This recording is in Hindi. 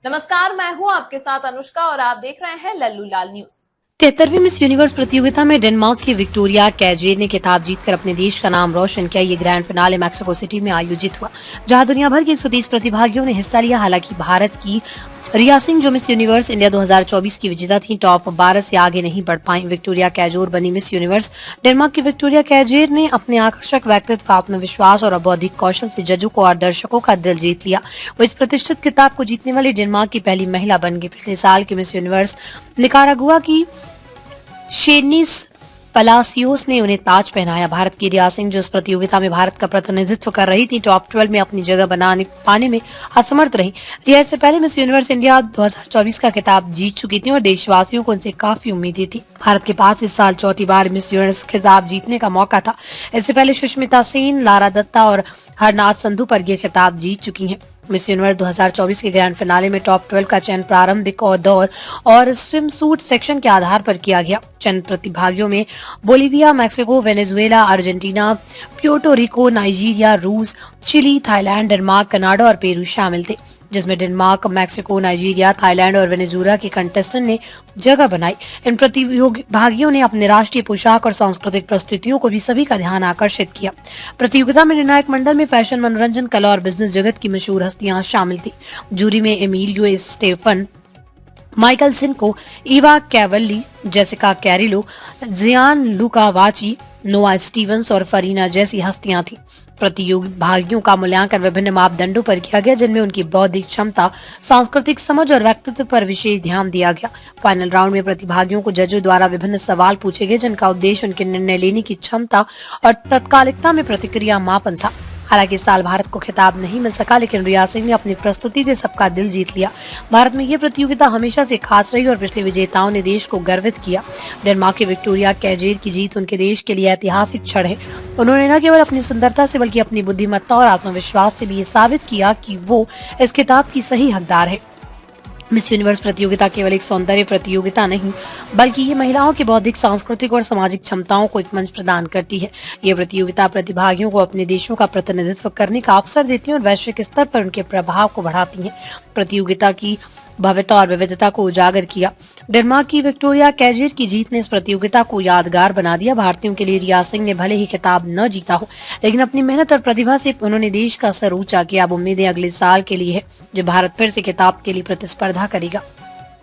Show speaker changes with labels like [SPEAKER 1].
[SPEAKER 1] नमस्कार, मैं हूं आपके साथ अनुष्का और आप देख रहे हैं लल्लू लाल न्यूज।
[SPEAKER 2] 73वीं मिस यूनिवर्स प्रतियोगिता में डेनमार्क की विक्टोरिया कैजेर ने खिताब जीतकर अपने देश का नाम रोशन किया। ये ग्रैंड फिनाले मैक्सिको सिटी में आयोजित हुआ, जहां दुनिया भर के 130 प्रतिभागियों ने हिस्सा लिया। हालांकि भारत की रिया सिंह, जो मिस यूनिवर्स इंडिया 2024 की विजेता थी, टॉप 12 से आगे नहीं बढ़ पाई। विक्टोरिया कैजोर बनी मिस यूनिवर्स। डेनमार्क की विक्टोरिया कैजेर ने अपने आकर्षक व्यक्तित्व, आत्मविश्वास और बौद्धिक कौशल से जजों को और दर्शकों का दिल जीत लिया। वो इस प्रतिष्ठित खिताब को जीतने वाली डेनमार्क की पहली महिला बन गई। पिछले साल की मिस यूनिवर्स निकारागुआ की शेनिस पलासियोस ने उन्हें ताज पहनाया। भारत की रिया सिंह, जो इस प्रतियोगिता में भारत का प्रतिनिधित्व कर रही थी, टॉप 12 में अपनी जगह पाने में असमर्थ रही। रिया इससे पहले मिस यूनिवर्स इंडिया 2024 का खिताब जीत चुकी थी और देशवासियों को उनसे काफी उम्मीदें थी। भारत के पास इस साल चौथी बार मिस यूनिवर्स खिताब जीतने का मौका था। इससे पहले सुष्मिता सेन, लारा दत्ता और हरनाथ संधू पर ये खिताब जीत चुकी हैं। मिस यूनिवर्स 2024 के ग्रैंड फिनाले में टॉप 12 का चयन प्रारंभिक दौर और स्विम सूट सेक्शन के आधार पर किया गया। चयन प्रतिभागियों में Bolivia, Mexico, Venezuela, Argentina, Puerto Rico, Nigeria, रूस, चिली, थाईलैंड, डेनमार्क, कनाडा और पेरू शामिल थे, जिसमें डेनमार्क, मैक्सिको, नाइजीरिया, थाईलैंड और वेनेजुएला के कंटेस्टेंट ने जगह बनाई। इन प्रतिभागियों ने अपने राष्ट्रीय पोशाक और सांस्कृतिक प्रस्तुतियों को भी सभी का ध्यान आकर्षित किया। प्रतियोगिता में निर्णायक मंडल में फैशन, मनोरंजन, कला और बिजनेस जगत की मशहूर हस्तियां शामिल थी। जूरी में Emilio Stefan, Michael Cinco, Eva Cavalli, Jessica Carrillo, Gian Luca Vacchi, Noah Stevens और फरीना जैसी हस्तियां थी। प्रतिभागियों का मूल्यांकन विभिन्न मापदंडों पर किया गया, जिनमें उनकी बौद्धिक क्षमता, सांस्कृतिक समझ और व्यक्तित्व पर विशेष ध्यान दिया गया। फाइनल राउंड में प्रतिभागियों को जजों द्वारा विभिन्न सवाल पूछे गए, जिनका उद्देश्य उनके निर्णय लेने की क्षमता और तत्कालिकता में प्रतिक्रिया मापन था। हालांकि इस साल भारत को खिताब नहीं मिल सका, लेकिन रिया सिंह ने अपनी प्रस्तुति से सबका दिल जीत लिया। भारत में यह प्रतियोगिता हमेशा से खास रही और पिछले विजेताओं ने देश को गर्वित किया। डेनमार्क की विक्टोरिया कैजेर की जीत उनके देश के लिए ऐतिहासिक क्षण है। उन्होंने न केवल अपनी सुंदरता से बल्कि अपनी बुद्धिमत्ता और आत्मविश्वास से भी ये साबित किया कि वो इस खिताब की सही हकदार है। मिस यूनिवर्स प्रतियोगिता केवल एक सौंदर्य प्रतियोगिता नहीं, बल्कि ये महिलाओं की बौद्धिक, सांस्कृतिक और सामाजिक क्षमताओं को एक मंच प्रदान करती है। ये प्रतियोगिता प्रतिभागियों को अपने देशों का प्रतिनिधित्व करने का अवसर देती है और वैश्विक स्तर पर उनके प्रभाव को बढ़ाती है। प्रतियोगिता की भव्यता और विविधता को उजागर किया। डेनमार्क की विक्टोरिया कैजेर की जीत ने इस प्रतियोगिता को यादगार बना दिया। भारतीयों के लिए रिया सिंह ने भले ही खिताब न जीता हो, लेकिन अपनी मेहनत और प्रतिभा से उन्होंने देश का सर ऊंचा किया। अब उम्मीदें अगले साल के लिए है, जब भारत फिर से खिताब के लिए प्रतिस्पर्धा करेगा।